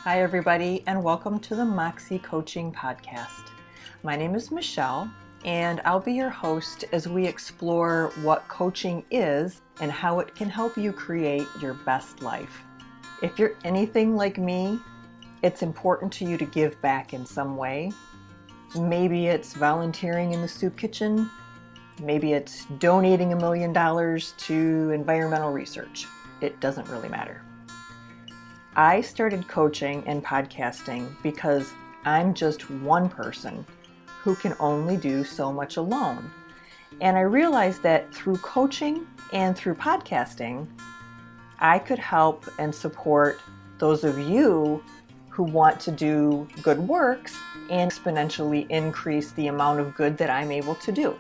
Hi, everybody, and welcome to the Moxxie Coaching podcast. My name is Michelle, and I'll be your host as we explore what coaching is and how it can help you create your best life. If you're anything like me, it's important to you to give back in some way. Maybe it's volunteering in the soup kitchen. Maybe it's donating $1 million to environmental research. It doesn't really matter. I started coaching and podcasting because I'm just one person who can only do so much alone. And I realized that through coaching and through podcasting, I could help and support those of you who want to do good works and exponentially increase the amount of good that I'm able to do.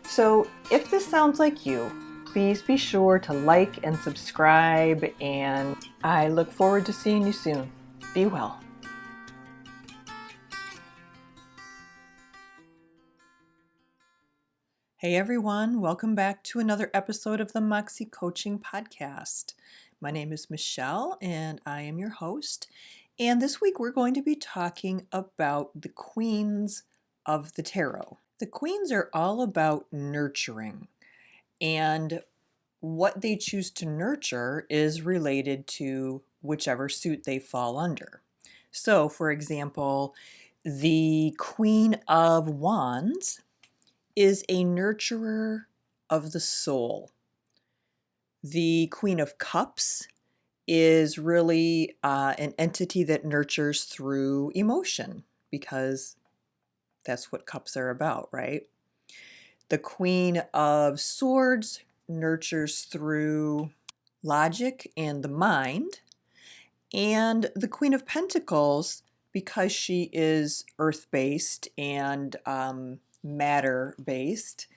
So if this sounds like you, please be sure to like and subscribe, and I look forward to seeing you soon. Be well. Hey everyone, welcome back to another episode of the Moxxie Coaching podcast. My name is Michelle and I am your host. And this week we're going to be talking about the queens of the tarot. The queens are all about nurturing, and what they choose to nurture is related to whichever suit they fall under. So, for example, the Queen of Wands is a nurturer of the soul. The Queen of Cups is really an entity that nurtures through emotion, because that's what cups are about, right? The Queen of Swords nurtures through logic and the mind. And the Queen of Pentacles, because she is earth-based and matter-based,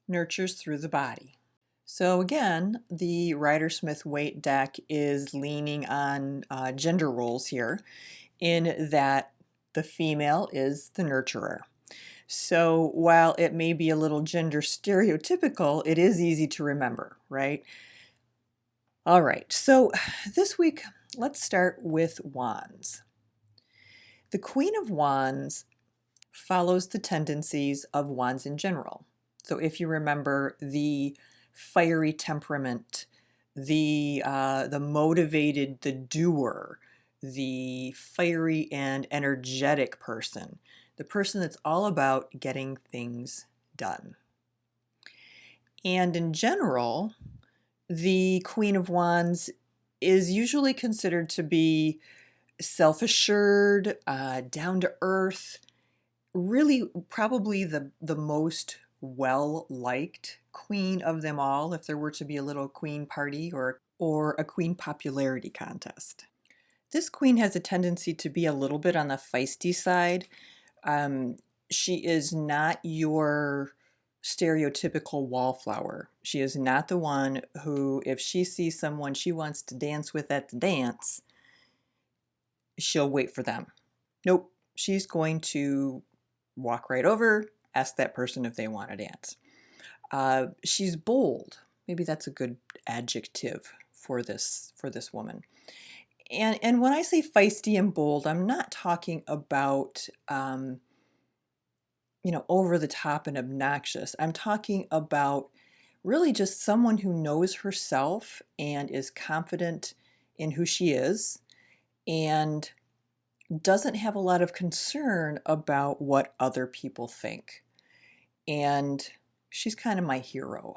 nurtures through the body. So again, the Rider-Smith-Waite deck is leaning on gender roles here, in that the female is the nurturer. So while it may be a little gender stereotypical, it is easy to remember, right? All right, so this week, let's start with Wands. The Queen of Wands follows the tendencies of Wands in general. So if you remember, the fiery temperament, the motivated, the doer, the fiery and energetic person, the person that's all about getting things done. And in general, the Queen of Wands is usually considered to be self-assured, down to earth, really probably the most well-liked queen of them all, if there were to be a little queen party or a queen popularity contest. This queen has a tendency to be a little bit on the feisty side. She is not your stereotypical wallflower. She is not the one who, if she sees someone she wants to dance with at the dance, she'll wait for them. Nope, she's going to walk right over, ask that person if they want to dance. She's bold. Maybe that's a good adjective for this woman. And when I say feisty and bold, I'm not talking about over the top and obnoxious. I'm talking about really just someone who knows herself and is confident in who she is and doesn't have a lot of concern about what other people think. And she's kind of my hero,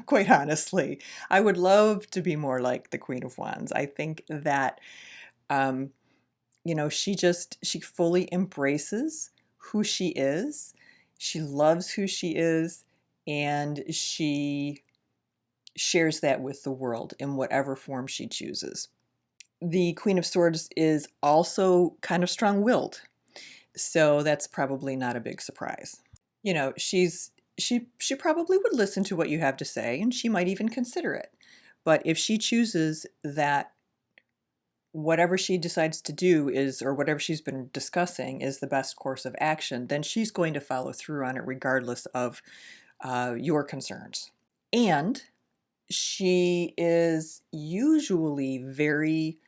quite honestly. I would love to be more like the Queen of Wands. I think that, she fully embraces who she is. She loves who she is, and she shares that with the world in whatever form she chooses. The Queen of Swords is also kind of strong-willed, so that's probably not a big surprise. She probably would listen to what you have to say, and she might even consider it. But if she chooses that whatever she decides to do is, or whatever she's been discussing is the best course of action, then she's going to follow through on it regardless of your concerns. And she is usually very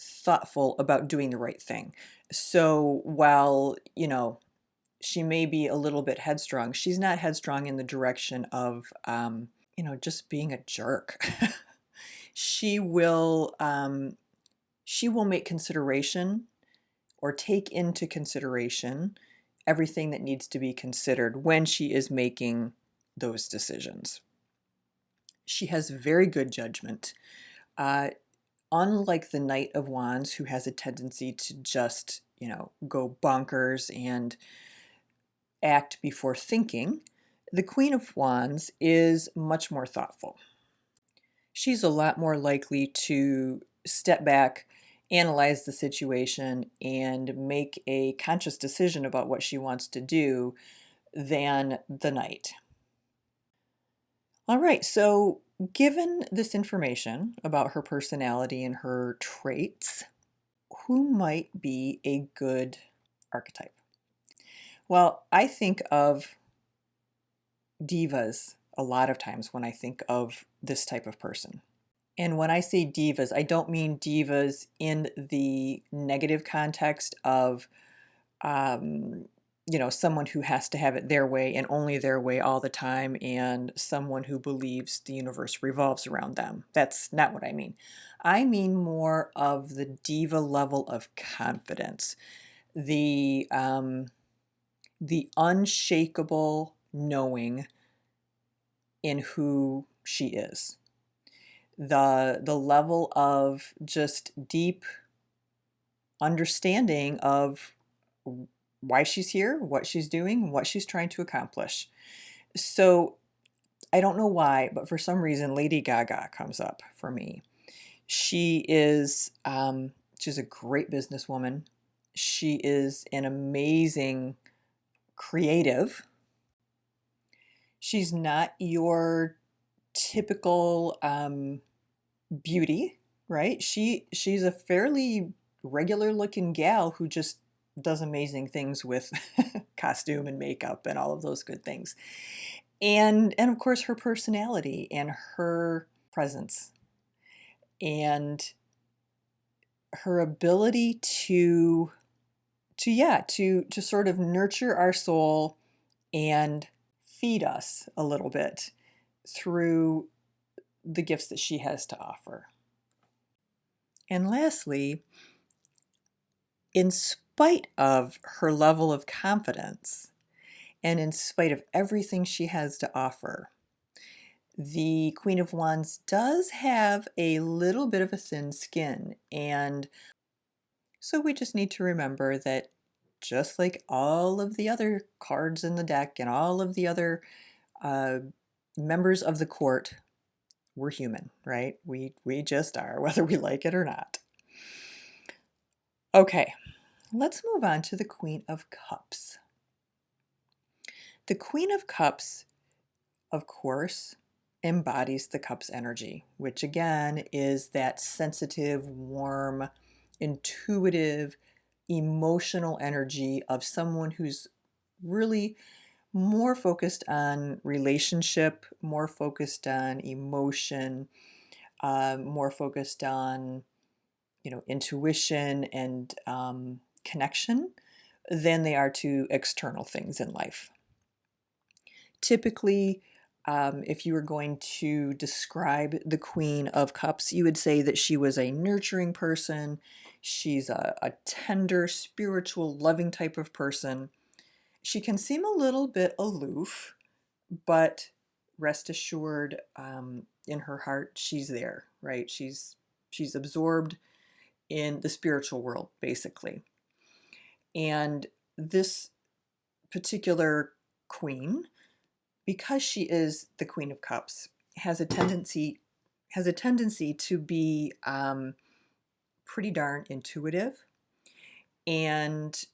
thoughtful about doing the right thing. So while, she may be a little bit headstrong, she's not headstrong in the direction of, just being a jerk. She will, she will make consideration or take into consideration everything that needs to be considered when she is making those decisions. She has very good judgment. Uh, Unlike the Knight of Wands, who has a tendency to just, go bonkers and act before thinking, the Queen of Wands is much more thoughtful. She's a lot more likely to step back, analyze the situation, and make a conscious decision about what she wants to do than the Knight. All right, so given this information about her personality and her traits, who might be a good archetype? Well, I think of divas a lot of times when I think of this type of person. And when I say divas, I don't mean divas in the negative context of, um, someone who has to have it their way and only their way all the time, and someone who believes the universe revolves around them. That's not what I mean. I mean more of the diva level of confidence, the unshakable knowing in who she is, the level of just deep understanding of why she's here, what she's doing, what she's trying to accomplish. So I don't know why, but for some reason, Lady Gaga comes up for me. She's a great businesswoman. She is an amazing creative. She's not your typical beauty, right? She's a fairly regular looking gal who just does amazing things with costume and makeup and all of those good things. And of course her personality and her presence and her ability to sort of nurture our soul and feed us a little bit through the gifts that she has to offer. And lastly, in spite of her level of confidence and in spite of everything she has to offer, the Queen of Wands does have a little bit of a thin skin. And so we just need to remember that just like all of the other cards in the deck and all of the other uh, members of the court, we're human, right? We just are, whether we like it or not. Okay, let's move on to the Queen of Cups. The Queen of Cups, of course, embodies the Cups energy, which again is that sensitive, warm, intuitive, emotional energy of someone who's really more focused on relationship, more focused on emotion, more focused on intuition and connection than they are to external things in life. Typically, if you were going to describe the Queen of Cups, you would say that she was a nurturing person. She's a tender, spiritual, loving type of person. She can seem a little bit aloof, but rest assured, in her heart, she's there, right? She's absorbed in the spiritual world, basically. And this particular queen, because she is the Queen of Cups, has a tendency to be pretty darn intuitive, and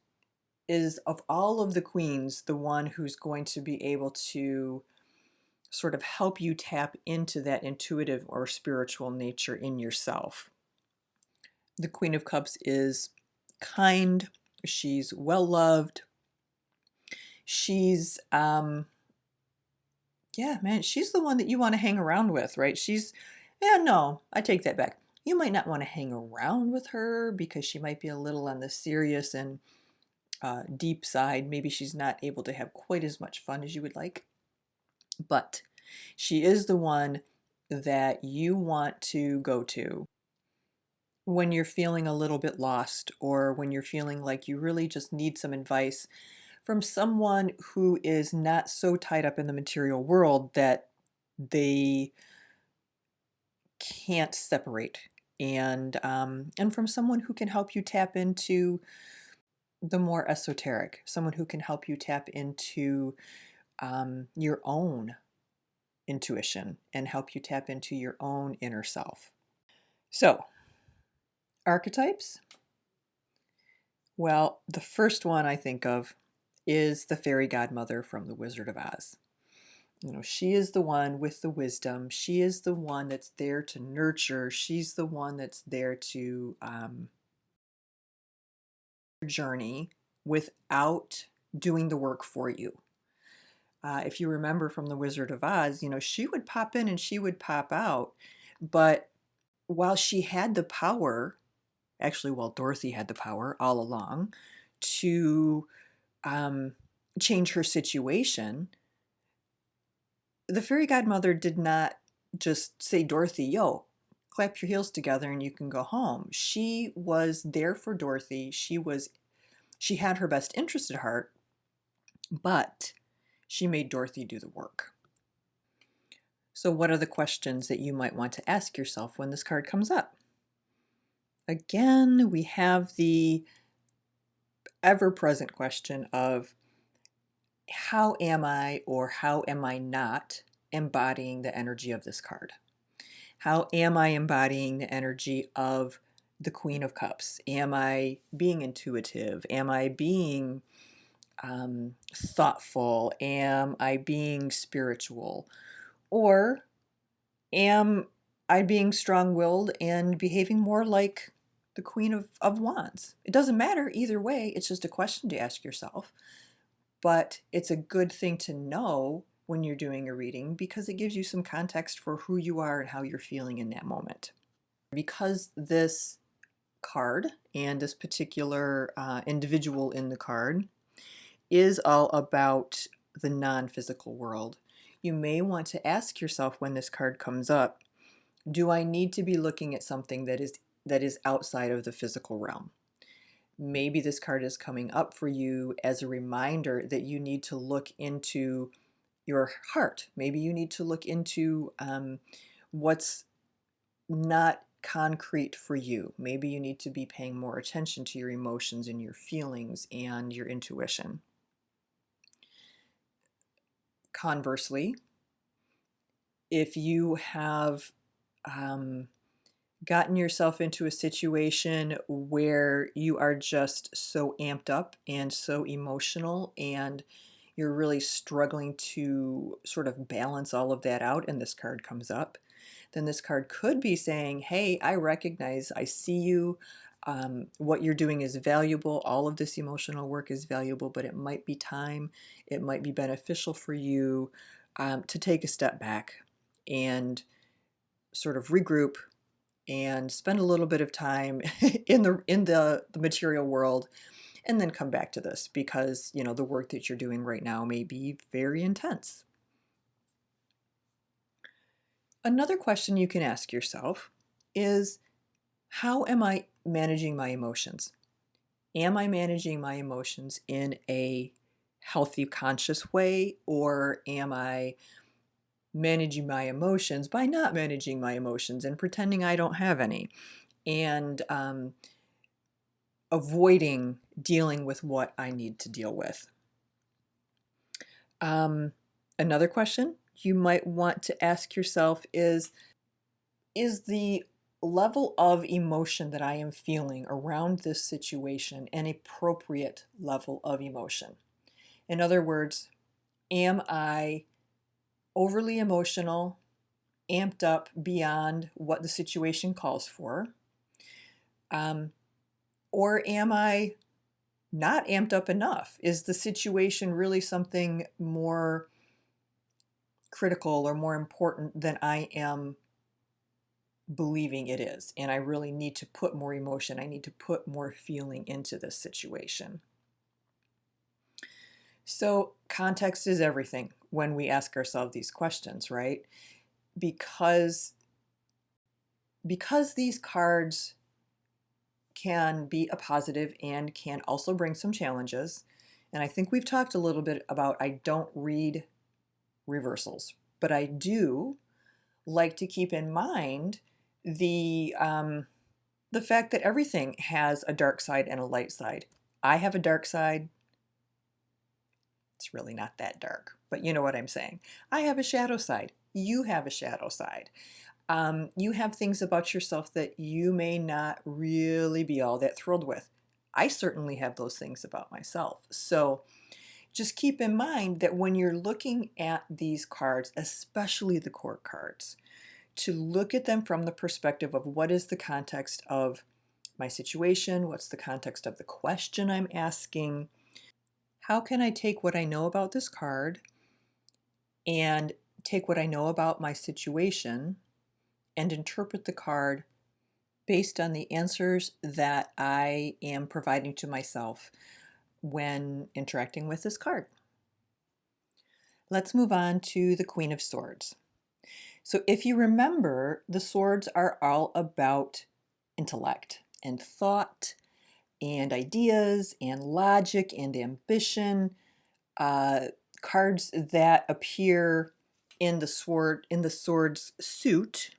is, of all of the queens, the one who's going to be able to sort of help you tap into that intuitive or spiritual nature in yourself. The Queen of Cups is kind, she's well loved, she's yeah, man, she's the one that you want to hang around with, right? Yeah, no, I take that back. You might not want to hang around with her because she might be a little on the serious and deep side. Maybe she's not able to have quite as much fun as you would like, but she is the one that you want to go to when you're feeling a little bit lost, or when you're feeling like you really just need some advice from someone who is not so tied up in the material world that they can't separate, and from someone who can help you tap into the more esoteric, someone who can help you tap into your own intuition and help you tap into your own inner self. So, archetypes. Well, the first one I think of is the fairy godmother from The Wizard of Oz. You know, she is the one with the wisdom. She is the one that's there to nurture. She's the one that's there to journey without doing the work for you. If you remember from The Wizard of Oz, you know, she would pop in and she would pop out. But while she had the power, actually, while Dorothy had the power all along to um, change her situation, the fairy godmother did not just say, Dorothy, yo, clap your heels together and you can go home. She was there for Dorothy. She had her best interest at heart, but she made Dorothy do the work. So what are the questions that you might want to ask yourself when this card comes up? Again, we have the ever-present question of how am I, or how am I not embodying the energy of this card? How am I embodying the energy of the Queen of Cups? Am I being intuitive? Am I being thoughtful? Am I being spiritual? Or am I being strong-willed and behaving more like the Queen of Wands? It doesn't matter either way. It's just a question to ask yourself. But it's a good thing to know when you're doing a reading because it gives you some context for who you are and how you're feeling in that moment. Because this card and this particular individual in the card is all about the non-physical world, you may want to ask yourself when this card comes up, do I need to be looking at something that is outside of the physical realm? Maybe this card is coming up for you as a reminder that you need to look into your heart. Maybe you need to look into what's not concrete for you. Maybe you need to be paying more attention to your emotions and your feelings and your intuition. Conversely, if you have gotten yourself into a situation where you are just so amped up and so emotional and you're really struggling to sort of balance all of that out and this card comes up, then this card could be saying, hey, I recognize, I see you, what you're doing is valuable, all of this emotional work is valuable, but it might be time, it might be beneficial for you to take a step back and sort of regroup and spend a little bit of time in the material world and then come back to this because, you know, the work that you're doing right now may be very intense. Another question you can ask yourself is, how am I managing my emotions? Am I managing my emotions in a healthy, conscious way, or am I managing my emotions by not managing my emotions and pretending I don't have any? And avoiding dealing with what I need to deal with. Another question you might want to ask yourself is the level of emotion that I am feeling around this situation an appropriate level of emotion? In other words, am I overly emotional, amped up beyond what the situation calls for? Or am I not amped up enough? Is the situation really something more critical or more important than I am believing it is. And I really need to put more emotion. I need to put more feeling into this situation. So context is everything when we ask ourselves these questions, right? Because these cards can be a positive and can also bring some challenges. And I think we've talked a little bit about I don't read reversals, but I do like to keep in mind the fact that everything has a dark side and a light side. I have a dark side. It's really not that dark, but you know what I'm saying. I have a shadow side. You have a shadow side. You have things about yourself that you may not really be all that thrilled with. I certainly have those things about myself. So just keep in mind that when you're looking at these cards, especially the court cards, to look at them from the perspective of what is the context of my situation, what's the context of the question I'm asking, how can I take what I know about this card and take what I know about my situation and interpret the card based on the answers that I am providing to myself when interacting with this card. Let's move on to the Queen of Swords. So if you remember, the swords are all about intellect and thought and ideas and logic and ambition. Cards that appear in the sword's suit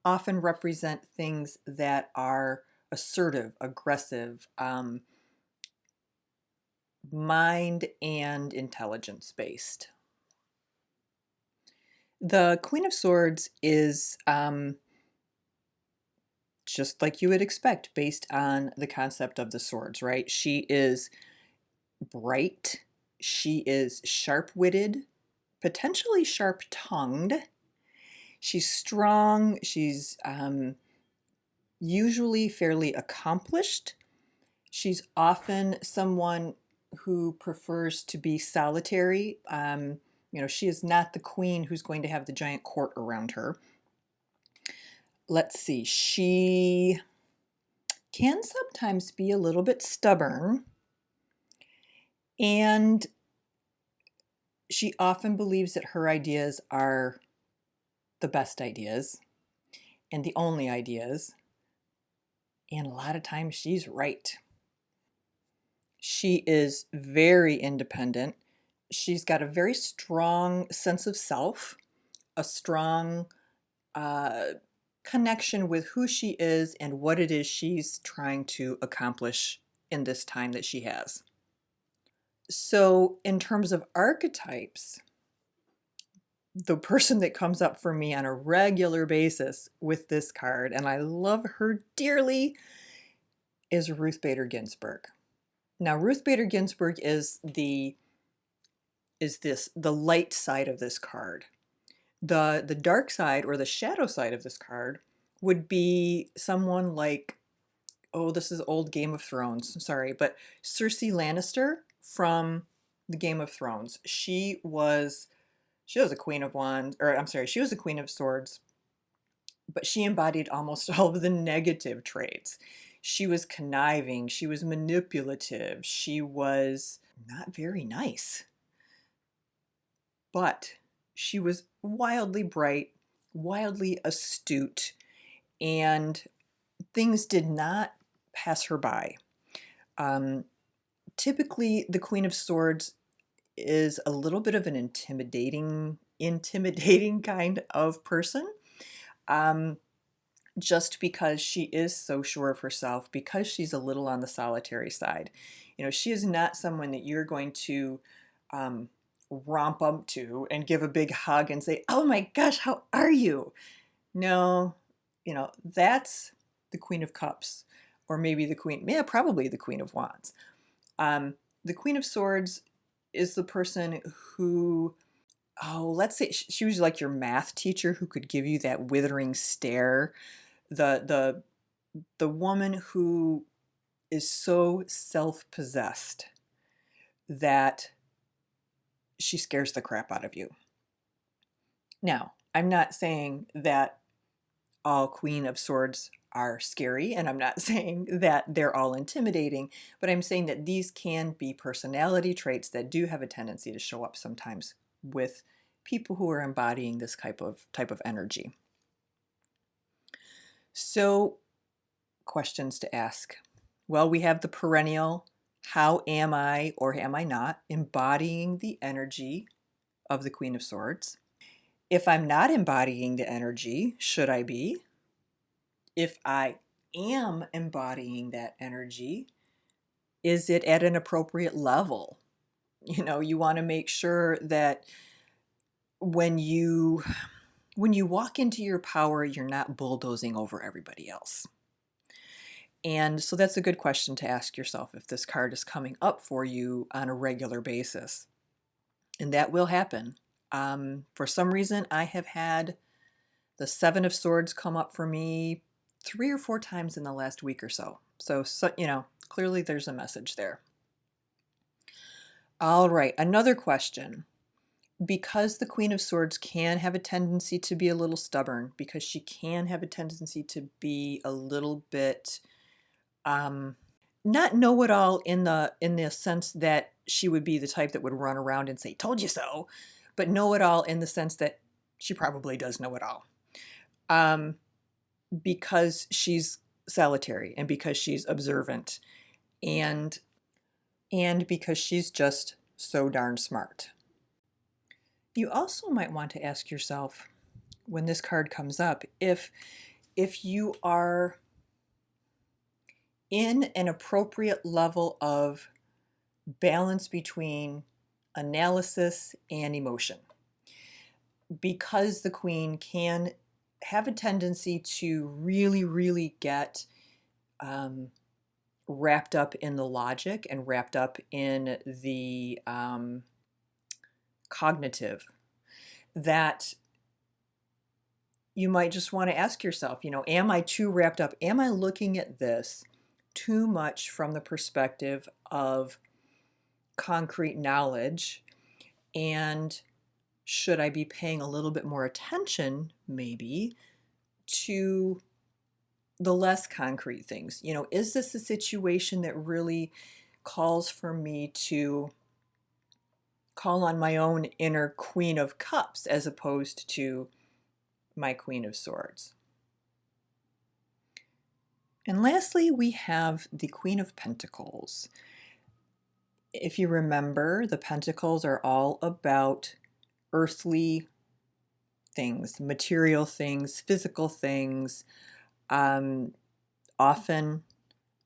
often represent things that are assertive, aggressive, mind and intelligence based. The Queen of Swords is just like you would expect based on the concept of the swords, right? She is bright, she is sharp-witted, potentially sharp-tongued. She's strong, she's usually fairly accomplished. She's often someone who prefers to be solitary. She is not the queen who's going to have the giant court around her. Let's see, she can sometimes be a little bit stubborn, and she often believes that her ideas are the best ideas and the only ideas, and a lot of times she's right. She is very independent. She's got a very strong sense of self, a strong uh, connection with who she is and what it is she's trying to accomplish in this time that she has. So, in terms of archetypes, the person that comes up for me on a regular basis with this card, and I love her dearly, is Ruth Bader Ginsburg. Now, Ruth Bader Ginsburg is the light side of this card. The dark side or the shadow side of this card would be someone like, oh, this is old Game of Thrones, sorry, but Cersei Lannister from the Game of Thrones. She was a queen of wands, or I'm sorry, she was a queen of swords, but she embodied almost all of the negative traits. She was conniving, she was manipulative, she was not very nice. But she was wildly bright, wildly astute, and things did not pass her by. Typically, the Queen of Swords is a little bit of an intimidating kind of person. Just because she is so sure of herself, because she's a little on the solitary side. She is not someone that you're going to romp up to and give a big hug and say, "Oh my gosh, how are you?" No, that's the Queen of Cups, or maybe probably the Queen of Wands. The Queen of Swords is the person who, let's say she was like your math teacher who could give you that withering stare. The woman who is so self-possessed that she scares the crap out of you. Now, I'm not saying that all Queen of Swords are scary, and I'm not saying that they're all intimidating, but I'm saying that these can be personality traits that do have a tendency to show up sometimes with people who are embodying this type of energy. So, questions to ask. Well, we have the perennial, how am I or am I not embodying the energy of the Queen of Swords? If I'm not embodying the energy, should I be? If I am embodying that energy, is it at an appropriate level? You want to make sure that when you walk into your power, you're not bulldozing over everybody else. And so that's a good question to ask yourself if this card is coming up for you on a regular basis. And that will happen. For some reason, I have had the Seven of Swords come up for me 3 or 4 times in the last week or so. So clearly there's a message there. All right, another question. Because the Queen of Swords can have a tendency to be a little stubborn, because she can have a tendency to be a little bit not know-it-all in the sense that she would be the type that would run around and say, "Told you so," but know-it-all in the sense that she probably does know it all. Because she's solitary and because she's observant and because she's just so darn smart. You also might want to ask yourself when this card comes up if you are in an appropriate level of balance between analysis and emotion. Because the Queen can have a tendency to really, really get wrapped up in the logic and wrapped up in the cognitive, that you might just want to ask yourself, am I too wrapped up? Am I looking at this too much from the perspective of concrete knowledge? And should I be paying a little bit more attention, maybe, to the less concrete things? Is this a situation that really calls for me to call on my own inner Queen of Cups as opposed to my Queen of Swords? And lastly, we have the Queen of Pentacles. If you remember, the Pentacles are all about earthly things, material things, physical things. Often,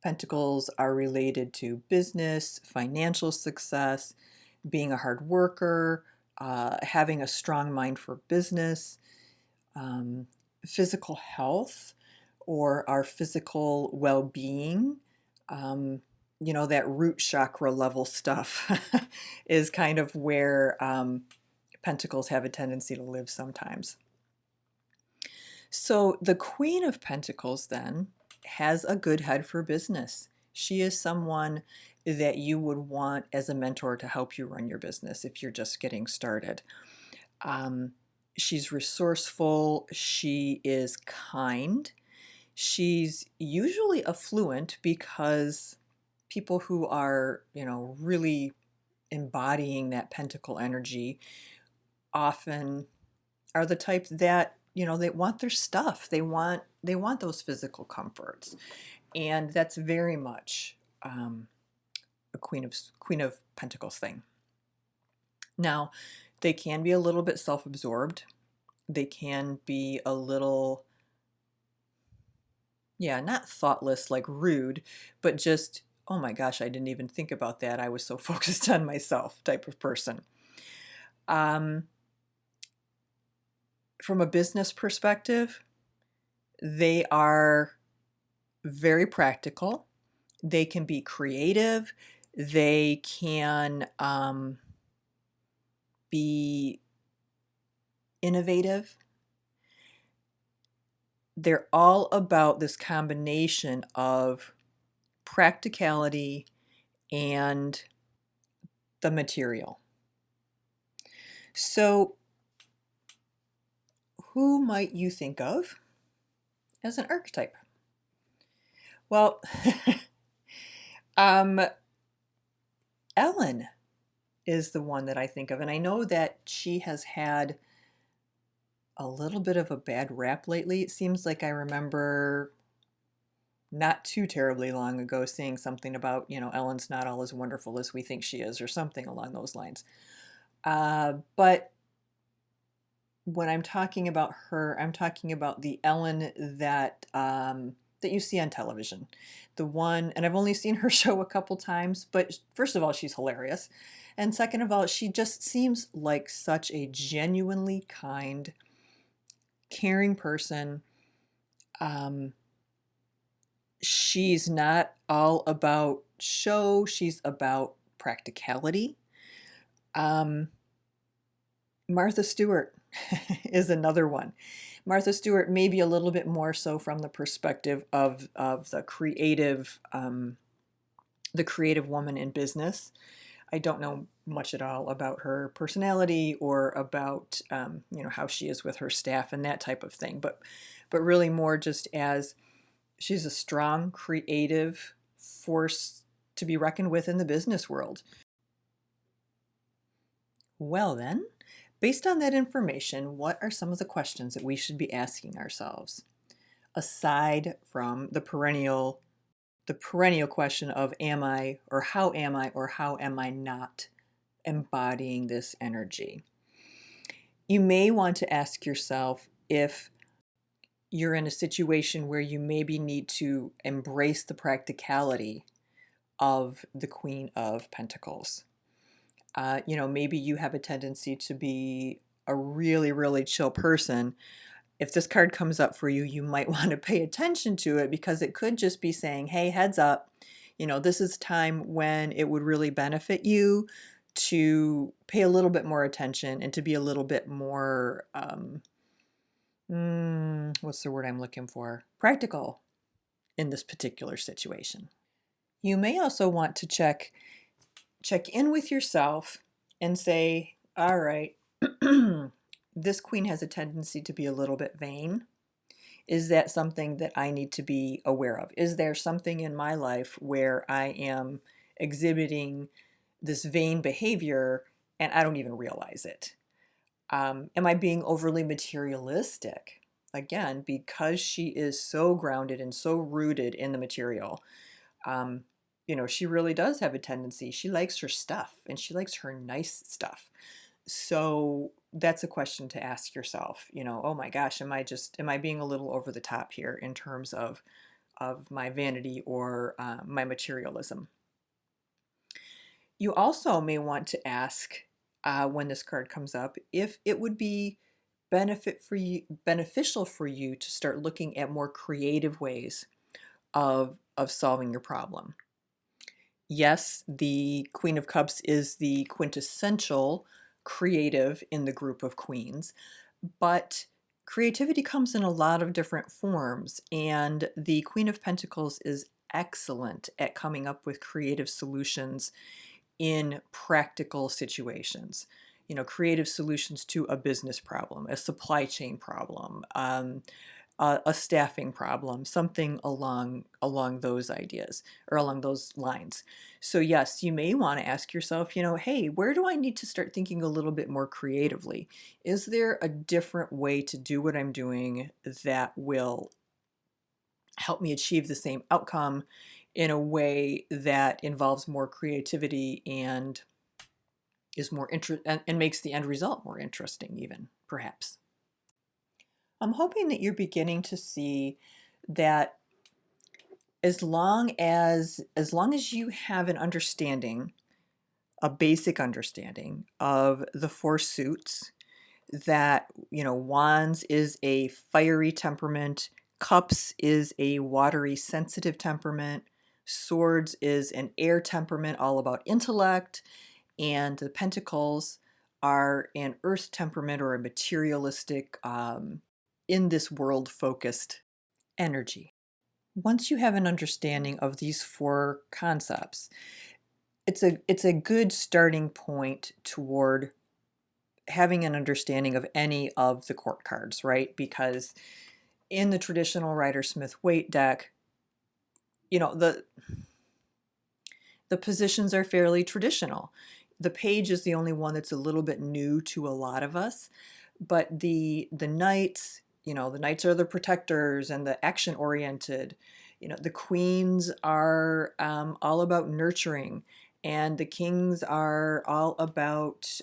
Pentacles are related to business, financial success, being a hard worker, having a strong mind for business, physical health, or our physical well-being. That root chakra level stuff is kind of where Pentacles have a tendency to live sometimes. So the Queen of Pentacles then has a good head for business. She is someone that you would want as a mentor to help you run your business if you're just getting started. She's resourceful. She is kind. She's usually affluent because people who are, really embodying that pentacle energy often are the type that, they want their stuff. They want those physical comforts. And that's very much a Queen of Pentacles thing. Now, they can be a little bit self-absorbed. They can be a little, not thoughtless, like rude, but just, oh my gosh, I didn't even think about that. I was so focused on myself type of person. From a business perspective, they are very practical. They can be creative. They can be innovative. They're all about this combination of practicality and the material. So, who might you think of as an archetype? Well, um, Ellen is the one that I think of, and I know that she has had a little bit of a bad rap lately. It seems like I remember not too terribly long ago seeing something about, Ellen's not all as wonderful as we think she is, or something along those lines. But when I'm talking about her, I'm talking about the Ellen that you see on television. The one, and I've only seen her show a couple times, but first of all, she's hilarious. And second of all, she just seems like such a genuinely kind, caring person. Um, she's not all about show, she's about practicality. Um, Martha Stewart is another one. Martha Stewart maybe a little bit more so from the perspective of the creative woman in business. I don't know much at all about her personality or about how she is with her staff and that type of thing, but really more just as she's a strong, creative force to be reckoned with in the business world. Well, then, based on that information, what are some of the questions that we should be asking ourselves? Aside from the perennial question of am I or how am I not embodying this energy? You may want to ask yourself if you're in a situation where you maybe need to embrace the practicality of the Queen of Pentacles. Maybe you have a tendency to be a really, really chill person. If this card comes up for you, you might want to pay attention to it because it could just be saying, hey, heads up, this is time when it would really benefit you to pay a little bit more attention and to be a little bit more, what's the word I'm looking for? Practical in this particular situation. You may also want to check in with yourself and say, all right, this queen has a tendency to be a little bit vain. Is that something that I need to be aware of? Is there something in my life where I am exhibiting this vain behavior and I don't even realize it? Am I being overly materialistic? Again, because she is so grounded and so rooted in the material, um, she really does have a tendency. She likes her stuff and she likes her nice stuff. So that's a question to ask yourself, oh my gosh, am I being a little over the top here in terms of my vanity or my materialism? You also may want to ask when this card comes up if it would be beneficial for you to start looking at more creative ways of solving your problem. Yes, the Queen of Cups is the quintessential creative in the group of queens, but creativity comes in a lot of different forms, and the Queen of Pentacles is excellent at coming up with creative solutions in practical situations. Creative solutions to a business problem, a supply chain problem, a staffing problem, something along those ideas or along those lines. So yes, you may want to ask yourself, hey, where do I need to start thinking a little bit more creatively? Is there a different way to do what I'm doing that will help me achieve the same outcome in a way that involves more creativity and is more and makes the end result more interesting, even perhaps? I'm hoping that you're beginning to see that as long as you have an understanding, a basic understanding of the four suits, that wands is a fiery temperament, cups is a watery sensitive temperament, swords is an air temperament all about intellect, and the pentacles are an earth temperament or a materialistic, in this world focused energy. Once you have an understanding of these four concepts, it's a good starting point toward having an understanding of any of the court cards, right? Because in the traditional Rider-Smith-Waite deck, you know, the positions are fairly traditional. The page is the only one that's a little bit new to a lot of us, but the knights, you know, the knights are the protectors and the action oriented. You know, the queens are all about nurturing, and the kings are all about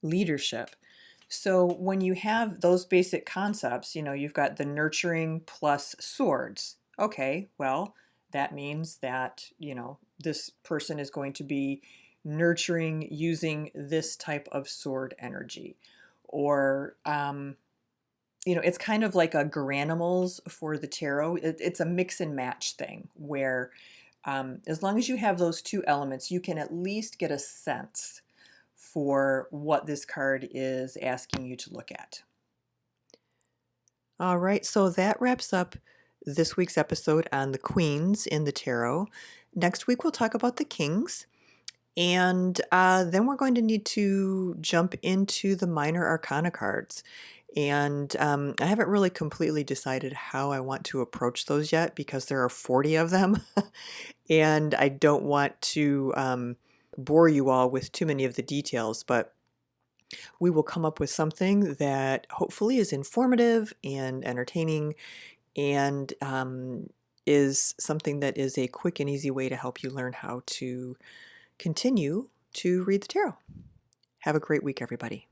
leadership. So when you have those basic concepts, you know, you've got the nurturing plus swords. Okay, well, that means that, you know, this person is going to be nurturing using this type of sword energy. Or, you know, it's kind of like a granimals for the tarot. It's a mix and match thing where as long as you have those two elements, you can at least get a sense for what this card is asking you to look at. All right, so that wraps up this week's episode on the queens in the tarot. Next week, we'll talk about the kings. And then we're going to need to jump into the minor arcana cards. And I haven't really completely decided how I want to approach those yet because there are 40 of them. And I don't want to bore you all with too many of the details, but we will come up with something that hopefully is informative and entertaining and is something that is a quick and easy way to help you learn how to continue to read the tarot. Have a great week, everybody.